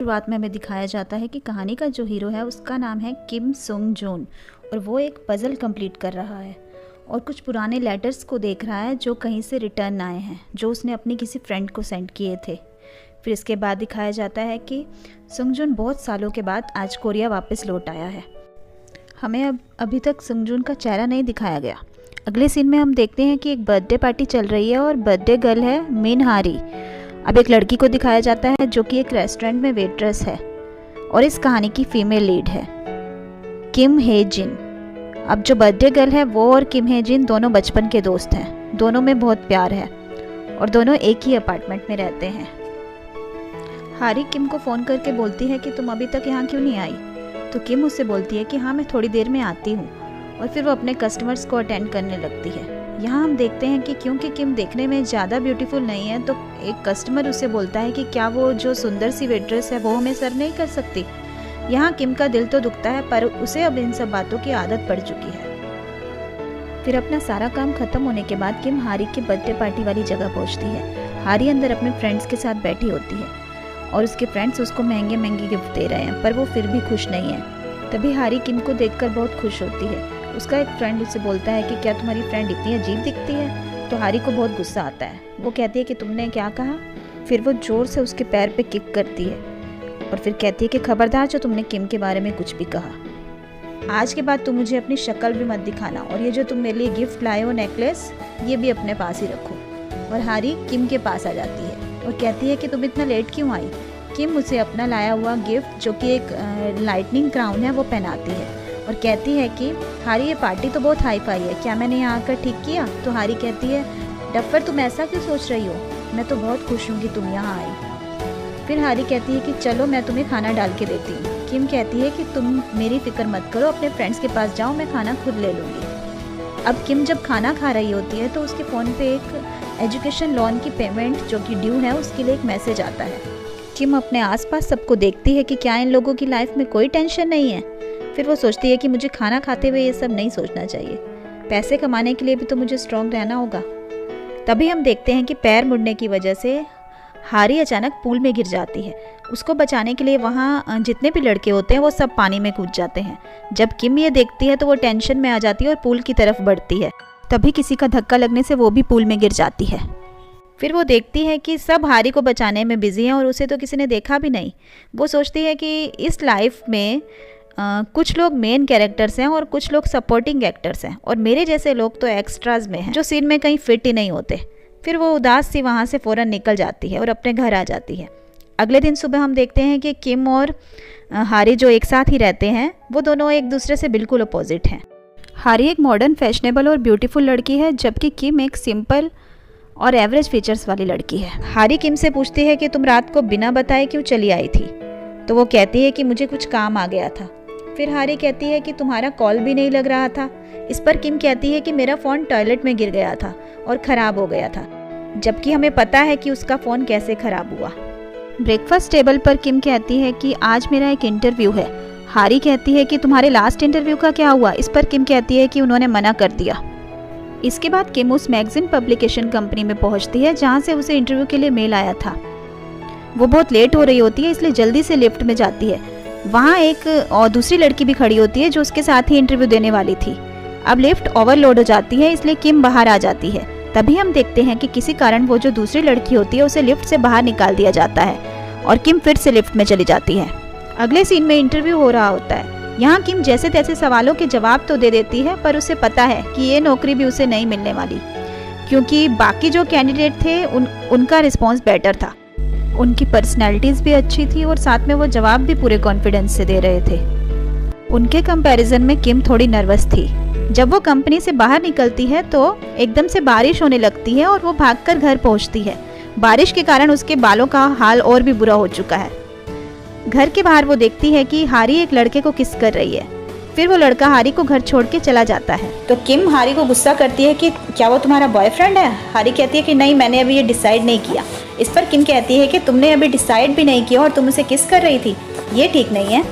शुरुआत में हमें दिखाया जाता है कि कहानी का जो हीरो है उसका नाम है किम सुंग जून और वो एक पज़ल कंप्लीट कर रहा है और कुछ पुराने लेटर्स को देख रहा है जो कहीं से रिटर्न आए हैं, जो उसने अपनी किसी फ्रेंड को सेंड किए थे। फिर इसके बाद दिखाया जाता है कि सुंग जून बहुत सालों के बाद आज कोरिया वापस लौट आया है। हमें अभी तक सुंग जून का चेहरा नहीं दिखाया गया। अगले सीन में हम देखते हैं कि एक बर्थडे पार्टी चल रही है और बर्थडे गर्ल है मिन हारी। अब एक लड़की को दिखाया जाता है जो कि एक रेस्टोरेंट में वेट्रेस है और इस कहानी की फीमेल लीड है किम हे जिन। अब जो बर्थडे गर्ल है वो और किम हे जिन दोनों बचपन के दोस्त हैं, दोनों में बहुत प्यार है और दोनों एक ही अपार्टमेंट में रहते हैं। हारी किम को फ़ोन करके बोलती है कि तुम अभी तक यहाँ क्यों नहीं आई, तो किम उससे बोलती है कि हाँ मैं थोड़ी देर में आती हूँ और फिर वो अपने कस्टमर्स को अटेंड करने लगती है। यहाँ हम देखते हैं कि क्योंकि किम देखने में ज़्यादा ब्यूटीफुल नहीं है तो एक कस्टमर उसे बोलता है कि क्या वो जो सुंदर सी वेट्रेस है वो हमें सर्व नहीं कर सकती। यहाँ किम का दिल तो दुखता है पर उसे अब इन सब बातों की आदत पड़ चुकी है। फिर अपना सारा काम खत्म होने के बाद किम हारी की बर्थडे पार्टी वाली जगह पहुँचती है। हारी अंदर अपने फ्रेंड्स के साथ बैठी होती है और उसके फ्रेंड्स उसको महंगे महंगे गिफ्ट दे रहे हैं पर वो फिर भी खुश नहीं है। तभी हारी किम को देखकर बहुत खुश होती है। उसका एक फ्रेंड उससे बोलता है कि क्या तुम्हारी फ्रेंड इतनी अजीब दिखती है, तो हारी को बहुत गुस्सा आता है। वो कहती है कि तुमने क्या कहा। फिर वो ज़ोर से उसके पैर पे किक करती है और फिर कहती है कि खबरदार जो तुमने किम के बारे में कुछ भी कहा, आज के बाद तुम मुझे अपनी शक्ल भी मत दिखाना और ये जो तुम मेरे लिए गिफ्ट लाए हो नेकलेस, ये भी अपने पास ही रखो। और हारी किम के पास आ जाती है और कहती है कि तुम इतना लेट क्यों आई। किम उसे अपना लाया हुआ गिफ्ट जो कि एक लाइटनिंग क्राउन है वो पहनाती है और कहती है कि हारी ये पार्टी तो बहुत हाई फाई है, क्या मैंने यहाँ आकर ठीक किया। तो हारी कहती है डफर तुम ऐसा क्यों सोच रही हो, मैं तो बहुत खुश हूँ कि तुम यहाँ आई। फिर हारी कहती है कि चलो मैं तुम्हें खाना डाल के देती हूँ। किम कहती है कि तुम मेरी फिक्र मत करो, अपने फ्रेंड्स के पास जाओ, मैं खाना खुद ले लूँगी। अब किम जब खाना खा रही होती है तो उसके फ़ोन पे एक एजुकेशन लोन की पेमेंट जो कि ड्यू है उसके लिए एक मैसेज आता है। किम अपने आसपास सबको देखती है कि क्या इन लोगों की लाइफ में कोई टेंशन नहीं है। फिर वो सोचती है कि मुझे खाना खाते हुए ये सब नहीं सोचना चाहिए, पैसे कमाने के लिए भी तो मुझे स्ट्रॉन्ग रहना होगा। तभी हम देखते हैं कि पैर मुड़ने की वजह से हारी अचानक पूल में गिर जाती है। उसको बचाने के लिए वहाँ जितने भी लड़के होते हैं वो सब पानी में कूद जाते हैं। जब किम ये देखती है तो वो टेंशन में आ जाती है और पूल की तरफ बढ़ती है। तभी किसी का धक्का लगने से वो भी पूल में गिर जाती है। फिर वो देखती है कि सब हारी को बचाने में बिजी हैं और उसे तो किसी ने देखा भी नहीं। वो सोचती है कि इस लाइफ में कुछ लोग मेन कैरेक्टर्स हैं और कुछ लोग सपोर्टिंग एक्टर्स हैं और मेरे जैसे लोग तो एक्स्ट्राज में हैं जो सीन में कहीं फिट ही नहीं होते। फिर वो उदास सी वहाँ से फ़ौरन निकल जाती है और अपने घर आ जाती है। अगले दिन सुबह हम देखते हैं कि किम और हारी जो एक साथ ही रहते हैं वो दोनों एक दूसरे से बिल्कुल अपोजिट हैं। हारी एक मॉडर्न, फैशनेबल और ब्यूटीफुल लड़की है जबकि किम एक सिंपल और एवरेज फीचर्स वाली लड़की है। हारी किम से पूछती है कि तुम रात को बिना बताए क्यों चली आई थी, तो वो कहती है कि मुझे कुछ काम आ गया था। फिर हारी कहती है कि तुम्हारा कॉल भी नहीं लग रहा था। इस पर किम कहती है कि मेरा फ़ोन टॉयलेट में गिर गया था और ख़राब हो गया था, जबकि हमें पता है कि उसका फ़ोन कैसे ख़राब हुआ। ब्रेकफास्ट टेबल पर किम कहती है कि आज मेरा एक इंटरव्यू है। हारी कहती है कि तुम्हारे लास्ट इंटरव्यू का क्या हुआ। इस पर किम कहती है कि उन्होंने मना कर दिया। इसके बाद किम उस मैगजीन पब्लिकेशन कंपनी में पहुंचती है जहां से उसे इंटरव्यू के लिए मेल आया था। वो बहुत लेट हो रही होती है इसलिए जल्दी से लिफ्ट में जाती है। वहाँ एक और दूसरी लड़की भी खड़ी होती है जो उसके साथ ही इंटरव्यू देने वाली थी। अब लिफ्ट ओवरलोड हो जाती है इसलिए किम बाहर आ जाती है। तभी हम देखते हैं कि किसी कारण वो जो दूसरी लड़की होती है उसे लिफ्ट से बाहर निकाल दिया जाता है और किम फिर से लिफ्ट में चली जाती है। अगले सीन में इंटरव्यू हो रहा होता है। यहाँ किम जैसे तैसे सवालों के जवाब तो दे देती है पर उसे पता है कि ये नौकरी भी उसे नहीं मिलने वाली, क्योंकि बाकी जो कैंडिडेट थे उनका रिस्पॉन्स बेटर था। उनकी पर्सनैलिटीज़ भी अच्छी थी और साथ में वो जवाब भी पूरे कॉन्फिडेंस से दे रहे थे। उनके कंपैरिजन में किम थोड़ी नर्वस थी। जब वो कंपनी से बाहर निकलती है तो एकदम से बारिश होने लगती है और वो भागकर घर पहुंचती है। बारिश के कारण उसके बालों का हाल और भी बुरा हो चुका है। घर के बाहर वो देखती है कि हारी एक लड़के को किस कर रही है। फिर वो लड़का हारी को घर छोड़ के चला जाता है। तो किम हारी को गुस्सा करती है कि क्या वो तुम्हारा बॉयफ्रेंड है। हारी कहती है कि नहीं, मैंने अभी ये डिसाइड नहीं किया। इस पर किम कहती है कि तुमने अभी डिसाइड भी नहीं किया और तुम उसे किस कर रही थी, ये ठीक नहीं है।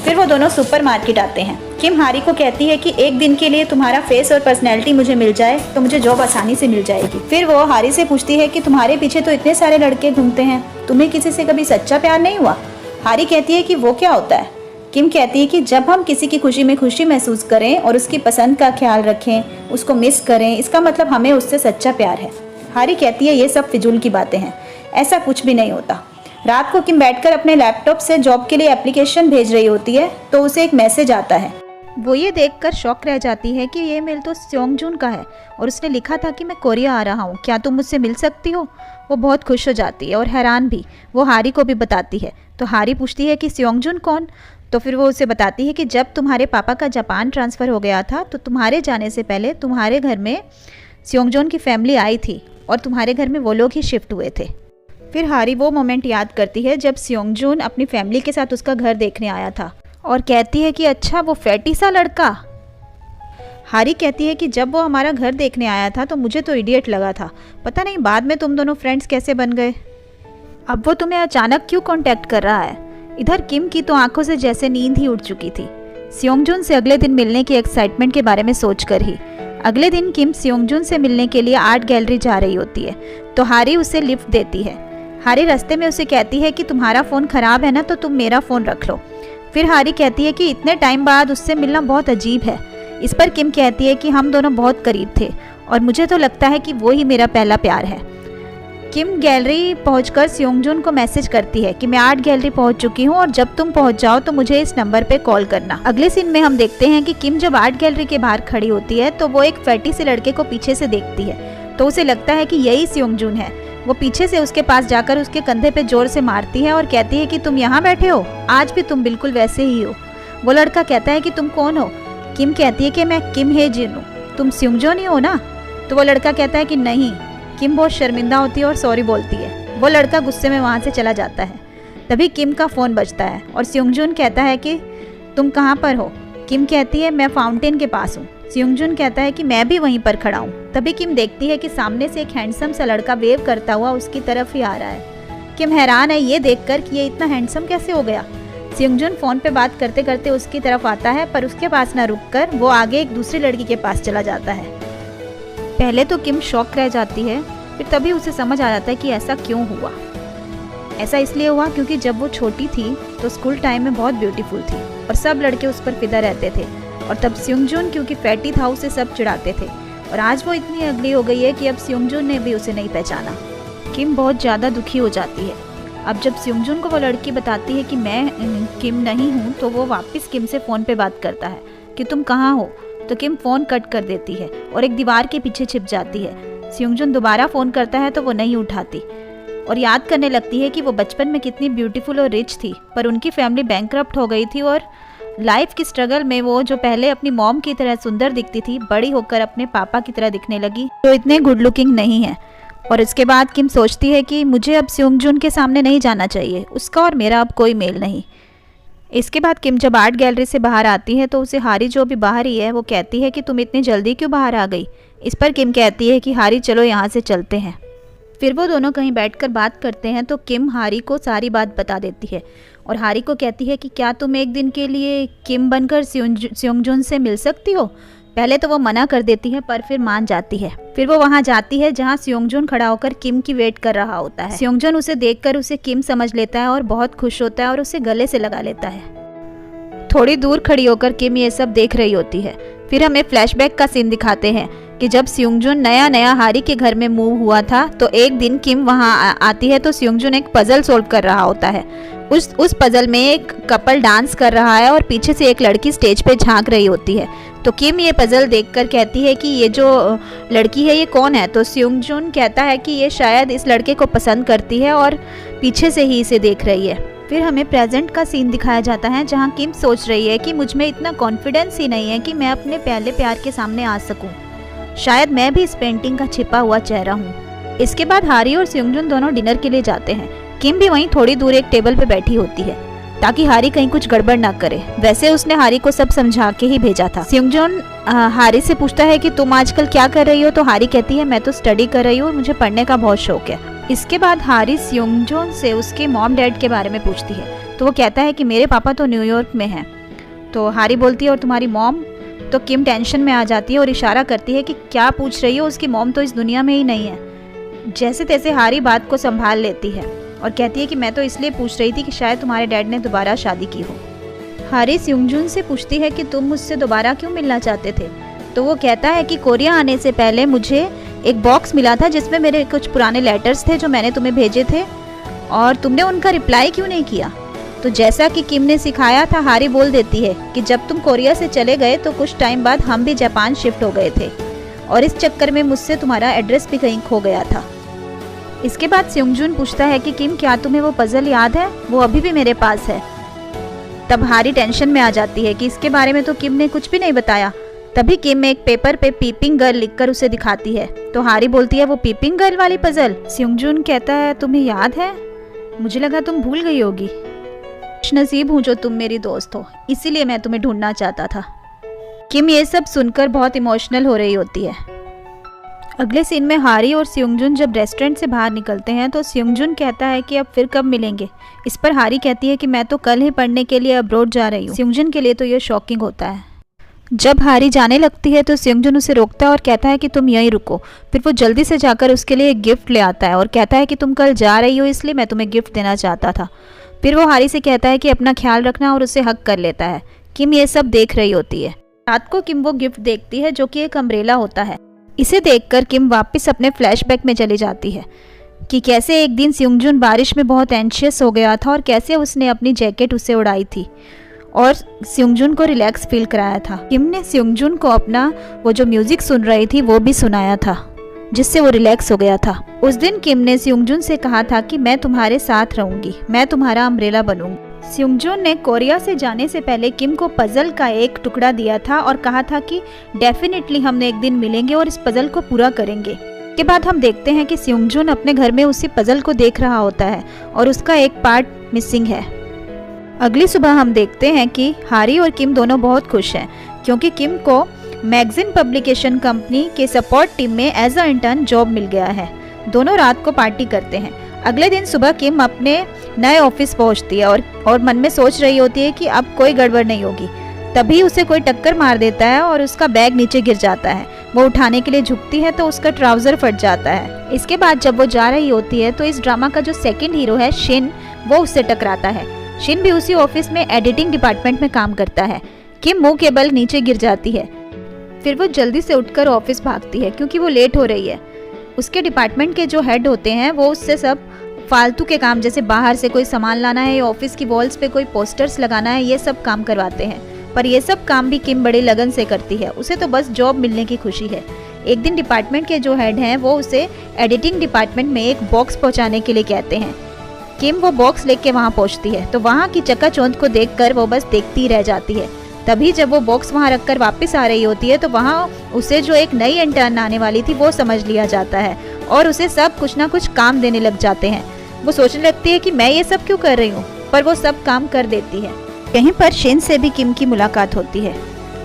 फिर वो दोनों सुपरमार्केट आते हैं। किम हारी को कहती है कि एक दिन के लिए तुम्हारा फेस और पर्सनैलिटी मुझे मिल जाए तो मुझे जॉब आसानी से मिल जाएगी। फिर वो हारी से पूछती है कि तुम्हारे पीछे तो इतने सारे लड़के घूमते हैं, तुम्हें किसी से कभी सच्चा प्यार नहीं हुआ। हारी कहती है कि वो क्या होता है। किम कहती है कि जब हम किसी की खुशी में खुशी महसूस करें और उसकी पसंद का ख्याल रखें, उसको मिस करें, इसका मतलब हमें उससे सच्चा प्यार है। हारी कहती है ये सब फिजूल की बातें हैं, ऐसा कुछ भी नहीं होता। रात को किम बैठकर अपने लैपटॉप से जॉब के लिए एप्लीकेशन भेज रही होती है तो उसे एक मैसेज आता है। वो ये देखकर शॉक रह जाती है कि ये मेल तो स्योंगजून का है और उसने लिखा था कि मैं कोरिया आ रहा हूँ, क्या तुम मुझसे मिल सकती हो। वो बहुत खुश हो जाती है और हैरान भी। वो हारी को भी बताती है तो हारी पूछती है कि स्योंगजून कौन। तो फिर वो उसे बताती है कि जब तुम्हारे पापा का जापान ट्रांसफ़र हो गया था तो तुम्हारे जाने से पहले तुम्हारे घर में स्योंगजून की फैमिली आई थी और तुम्हारे घर में वो लोग ही शिफ्ट हुए थे। फिर हारी वो मोमेंट याद करती है जब स्योंगजून अपनी फैमिली के साथ उसका घर देखने आया था और कहती है कि अच्छा वो फैटी सा लड़का। हारी कहती है कि जब वो हमारा घर देखने आया था तो मुझे तो इडियट लगा था, पता नहीं बाद में तुम दोनों फ्रेंड्स कैसे बन गए। अब वो तुम्हें अचानक क्यों कांटेक्ट कर रहा है। इधर किम की तो आंखों से जैसे नींद ही उड़ चुकी थी, स्योंगजून से अगले दिन मिलने की एक्साइटमेंट के बारे में सोचकर ही। अगले दिन किम स्योंगजून से मिलने के लिए आर्ट गैलरी जा रही होती है तो हारी उसे लिफ्ट देती है। हारी रास्ते में उसे कहती है कि तुम्हारा फ़ोन ख़राब है ना तो तुम मेरा फ़ोन रख लो। फिर हारी कहती है कि इतने टाइम बाद उससे मिलना बहुत अजीब है। इस पर किम कहती है कि हम दोनों बहुत करीब थे और मुझे तो लगता है कि वो ही मेरा पहला प्यार है। किम गैलरी पहुंचकर स्योंगजून को मैसेज करती है कि मैं आर्ट गैलरी पहुंच चुकी हूं और जब तुम पहुंच जाओ तो मुझे इस नंबर पे कॉल करना। अगले सीन में हम देखते हैं कि किम जब आर्ट गैलरी के बाहर खड़ी होती है तो वो एक फैटी से लड़के को पीछे से देखती है तो उसे लगता है कि यही स्योंगजून है। वो पीछे से उसके पास जाकर उसके कंधे पे जोर से मारती है और कहती है कि तुम यहाँ बैठे हो, आज भी तुम बिल्कुल वैसे ही हो। वो लड़का कहता है कि तुम कौन हो। किम कहती है कि मैं किम हे जिन हूँ, तुम स्योंगजून ही हो ना। तो वो लड़का कहता है कि नहीं। किम बहुत शर्मिंदा होती है और सॉरी बोलती है। वो लड़का गुस्से में वहाँ से चला जाता है। तभी किम का फ़ोन बजता है और स्योंगजून कहता है कि तुम कहाँ पर हो। किम कहती है मैं फाउंटेन के पास हूँ। स्योंगजून कहता है कि मैं भी वहीं पर खड़ा हूँ। तभी किम देखती है कि सामने से एक हैंडसम सा लड़का वेव करता हुआ उसकी तरफ ही आ रहा है। किम हैरान है ये देखकर कि ये इतना हैंडसम कैसे हो गया। स्योंगजून फ़ोन पे बात करते करते उसकी तरफ आता है पर उसके पास ना रुककर वो आगे एक दूसरी लड़की के पास चला जाता है। पहले तो किम शॉक रह जाती है, फिर तभी उसे समझ आ जाता है कि ऐसा क्यों हुआ। ऐसा इसलिए हुआ क्योंकि जब वो छोटी थी तो स्कूल टाइम में बहुत ब्यूटीफुल थी और सब लड़के उस पर फिदा रहते थे और तब स्योंगजून क्योंकि फैटी था उसे सब चिढ़ाते थे और आज वो इतनी अगली हो गई है कि अब स्योंगजून ने भी उसे नहीं पहचाना। किम बहुत ज़्यादा दुखी हो जाती है। अब जब स्योंगजून को वो लड़की बताती है कि मैं किम नहीं हूँ तो वो वापस किम से फ़ोन पे बात करता है कि तुम कहाँ हो। तो किम फ़ोन कट कर देती है और एक दीवार के पीछे छिप जाती है। स्योंगजून दोबारा फ़ोन करता है तो वो नहीं उठाती और याद करने लगती है कि वो बचपन में कितनी ब्यूटीफुल और रिच थी पर उनकी फैमिली बैंकरप्ट हो गई थी और लाइफ की स्ट्रगल में वो जो पहले अपनी मॉम की तरह सुंदर दिखती थी बड़ी होकर अपने पापा की तरह दिखने लगी जो इतने गुड लुकिंग नहीं है। और इसके बाद किम सोचती है कि मुझे अब स्योंगजून के सामने नहीं जाना चाहिए, उसका और मेरा अब कोई मेल नहीं। इसके बाद किम जब आर्ट गैलरी से बाहर आती है तो उसे हारी जो भी बाहर ही है वो कहती है कि तुम इतनी जल्दी क्यों बाहर आ गई। इस पर किम कहती है कि हारी चलो यहाँ से चलते हैं। फिर वो दोनों कहीं बैठकर बात करते हैं तो किम हारी को सारी बात बता देती है और हारी को कहती है कि क्या तुम एक दिन के लिए किम बनकर स्योंगजून से मिल सकती हो। पहले तो वो मना कर देती है पर फिर मान जाती है। फिर वो वहाँ जाती है जहाँ स्योंगजून खड़ा होकर किम की वेट कर रहा होता है। स्योंगजून उसे देखकर उसे किम समझ लेता है और बहुत खुश होता है और उसे गले से लगा लेता है। थोड़ी दूर खड़ी होकर किम ये सब देख रही होती है। फिर हमें फ्लैशबैक का सीन दिखाते हैं कि जब स्योंगजून नया नया हारी के घर में मूव हुआ था तो एक दिन किम वहाँ आती है तो स्योंगजून एक पजल सोल्व कर रहा होता है। उस पजल में एक कपल डांस कर रहा है और पीछे से एक लड़की स्टेज पे झांक रही होती है। तो किम ये पजल देखकर कहती है कि ये जो लड़की है ये कौन है। तो स्योंगजून कहता है कि ये शायद इस लड़के को पसंद करती है और पीछे से ही इसे देख रही है। फिर हमें प्रेजेंट का सीन दिखाया जाता है जहाँ किम सोच रही है कि मुझ में इतना कॉन्फिडेंस ही नहीं है कि मैं अपने पहले प्यार के सामने आ सकूं। शायद मैं भी इस पेंटिंग का छिपा हुआ चेहरा हूँ। इसके बाद हारी और स्योंगजून दोनों डिनर के लिए जाते हैं। किम भी वहीं थोड़ी दूर एक टेबल पे बैठी होती है ताकि हारी कहीं कुछ गड़बड़ ना करे। वैसे उसने हारी को सब समझा के ही भेजा था। स्योंगजून हारी से पूछता है कि तुम आजकल क्या कर रही हो। तो हारी कहती है मैं तो स्टडी कर रही हूँ, मुझे पढ़ने का बहुत शौक है। इसके बाद हारी स्योंगजून से उसके मॉम डैड के बारे में पूछती है तो वो कहता है कि मेरे पापा तो न्यूयॉर्क में हैं। तो हारी बोलती है और तुम्हारी मॉम। तो किम टेंशन में आ जाती है और इशारा करती है कि क्या पूछ रही हो, उसकी मॉम तो इस दुनिया में ही नहीं है। जैसे तैसे हारी बात को संभाल लेती है और कहती है कि मैं तो इसलिए पूछ रही थी कि शायद तुम्हारे डैड ने दोबारा शादी की हो। हारी स्योंगजुन से पूछती है कि तुम मुझसे दोबारा क्यों मिलना चाहते थे। तो वो कहता है कि कोरिया आने से पहले मुझे एक बॉक्स मिला था जिसमें मेरे कुछ पुराने लेटर्स थे जो मैंने तुम्हें भेजे थे, और तुमने उनका रिप्लाई क्यों नहीं किया। तो जैसा कि किम ने सिखाया था, हारी बोल देती है कि जब तुम कोरिया से चले गए तो कुछ टाइम बाद हम भी जापान शिफ्ट हो गए थे, और इस चक्कर में मुझसे तुम्हारा एड्रेस भी कहीं खो गया था। इसके बाद स्योंगजुन पूछता है कि किम, क्या तुम्हें वो पजल याद है? वो अभी भी मेरे पास है। तब हारी टेंशन में आ जाती है कि इसके बारे में तो किम ने कुछ भी नहीं बताया। तभी किम एक पेपर पे पीपिंग गर्ल लिखकर उसे दिखाती है। तो हारी बोलती है, वो पीपिंग गर्ल वाली पजल? स्योंगजुन कहता है, तुम्हें याद है? मुझे लगा तुम भूल गई होगी। खुशनसीब हूँ जो तुम मेरी दोस्त हो, इसीलिए मैं तुम्हें ढूंढना चाहता था। किम ये सब सुनकर बहुत इमोशनल हो रही होती है। अगले सीन में हारी और स्योंगजुन जब रेस्टोरेंट से बाहर निकलते हैं तो स्योंगजुन कहता है कि अब फिर कब मिलेंगे। इस पर हारी कहती है कि मैं तो कल ही पढ़ने के लिए अब्रॉड जा रही हूँ। स्योंगजुन के लिए तो ये शॉकिंग होता है। जब हारी जाने लगती है तो स्योंगजुन उसे रोकता है और कहता है कि तुम यहीं रुको। फिर वो जल्दी से जाकर उसके लिए एक गिफ्ट ले आता है और कहता है कि तुम कल जा रही हो इसलिए मैं तुम्हें गिफ्ट देना चाहता था। फिर वो हारी से कहता है कि अपना ख्याल रखना और उसे हक कर लेता है। किम ये सब देख रही होती है। रात को किम वो गिफ्ट देखती है जो कि एक अम्ब्रेला होता है। इसे देखकर किम वापस अपने फ्लैशबैक में चली जाती है कि कैसे एक दिन स्योंगजुन बारिश में बहुत एंशियस हो गया था और कैसे उसने अपनी जैकेट उसे उड़ाई थी और स्योंगजुन को रिलैक्स फील कराया था। किम ने स्योंगजुन को अपना वो जो म्यूजिक सुन रही थी वो भी सुनाया था जिससे वो रिलैक्स हो गया था। उस दिन किम ने स्योंगजुन से कहा था कि मैं तुम्हारे साथ रहूंगी, मैं तुम्हारा अम्ब्रेला बनूंगी। स्योंगजुन ने कोरिया से जाने से पहले किम को पजल का एक टुकड़ा दिया था और कहा था कि डेफिनेटली हम एक दिन मिलेंगे और इस पजल को पूरा करेंगे। के बाद हम देखते हैं कि स्योंगजुन अपने घर में उसी पजल को देख रहा होता है और उसका एक पार्ट मिसिंग है। अगली सुबह हम देखते हैं कि हारी और किम दोनों बहुत खुश हैं क्योंकि किम को मैगजीन पब्लिकेशन कंपनी के सपोर्ट टीम में एज अ इंटर्न जॉब मिल गया है। दोनों रात को पार्टी करते हैं। अगले दिन सुबह किम अपने नए ऑफिस पहुंचती है और मन में सोच रही होती है कि अब कोई गड़बड़ नहीं होगी। तभी उसे कोई टक्कर मार देता है और उसका बैग नीचे गिर जाता है। वो उठाने के लिए झुकती है तो उसका ट्राउजर फट जाता है। इसके बाद जब वो जा रही होती है तो इस ड्रामा का जो सेकंड हीरो है शिन, वो उससे टकराता है। शिन भी उसी ऑफिस में एडिटिंग डिपार्टमेंट में काम करता है। किम मुंह के बल नीचे गिर जाती है। फिर वो जल्दी से उठकर ऑफिस भागती है क्योंकि वो लेट हो रही है। उसके डिपार्टमेंट के जो हेड होते हैं वो उससे सब फालतू के काम जैसे बाहर से कोई सामान लाना है या ऑफिस की वॉल्स पे कोई पोस्टर्स लगाना है, ये सब काम करवाते हैं। पर ये सब काम भी किम बड़े लगन से करती है। उसे तो बस जॉब मिलने की खुशी है। एक दिन डिपार्टमेंट के जो हेड हैं वो उसे एडिटिंग डिपार्टमेंट में एक बॉक्स पहुंचाने के लिए कहते हैं। किम वो बॉक्स लेके वहां पहुंचती है तो वहां की चकाचौंध को देखकर वो बस देखती रह जाती है। तभी जब वो बॉक्स वहां रखकर वापस आ रही होती है तो वहां उसे जो एक नई इंटर्न आने वाली थी वो समझ लिया जाता है और उसे सब कुछ ना कुछ काम देने लग जाते हैं। वो सोचने लगती है कि मैं ये सब क्यों कर रही हूँ, पर वो सब काम कर देती है। कहीं पर शिन से भी किम की मुलाकात होती है।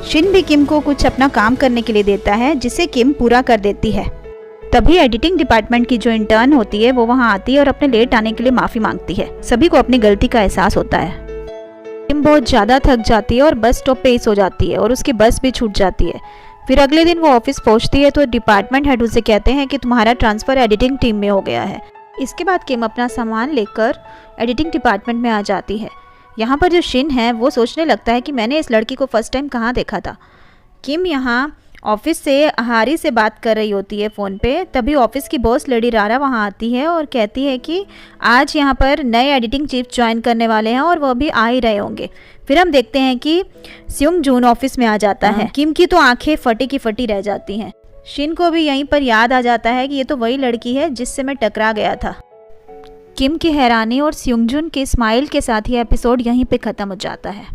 शिन भी किम को कुछ अपना काम करने के लिए देता है जिसे किम पूरा कर देती है। तभी एडिटिंग डिपार्टमेंट की जो इंटर्न होती है वो वहां आती है और अपने लेट आने के लिए माफी मांगती है। सभी को अपनी गलती का एहसास होता है। किम बहुत ज़्यादा थक जाती है और बस स्टॉप पे ही सो जाती है और उसकी बस भी छूट जाती है। फिर अगले दिन वो ऑफिस पहुंचती है तो डिपार्टमेंट हेड उसे कहते हैं कि तुम्हारा ट्रांसफ़र एडिटिंग टीम में हो गया है। इसके बाद किम अपना सामान लेकर एडिटिंग डिपार्टमेंट में आ जाती है। यहाँ पर जो शिन है वो सोचने लगता है कि मैंने इस लड़की को फर्स्ट टाइम कहाँ देखा था। किम यहाँ ऑफिस से हारी से बात कर रही होती है फ़ोन पे। तभी ऑफिस की बॉस लेडी रारा वहाँ आती है और कहती है कि आज यहाँ पर नए एडिटिंग चीफ ज्वाइन करने वाले हैं और वो भी आ ही रहे होंगे। फिर हम देखते हैं कि स्योंगजुन ऑफिस में आ जाता है। किम की तो आंखें फटी की फटी रह जाती हैं। शिन को भी यहीं पर याद आ जाता है कि ये तो वही लड़की है जिससे मैं टकरा गया था। किम की हैरानी और स्योंगजुन के स्माइल के साथ ये एपिसोड यहीं पे ख़त्म हो जाता है।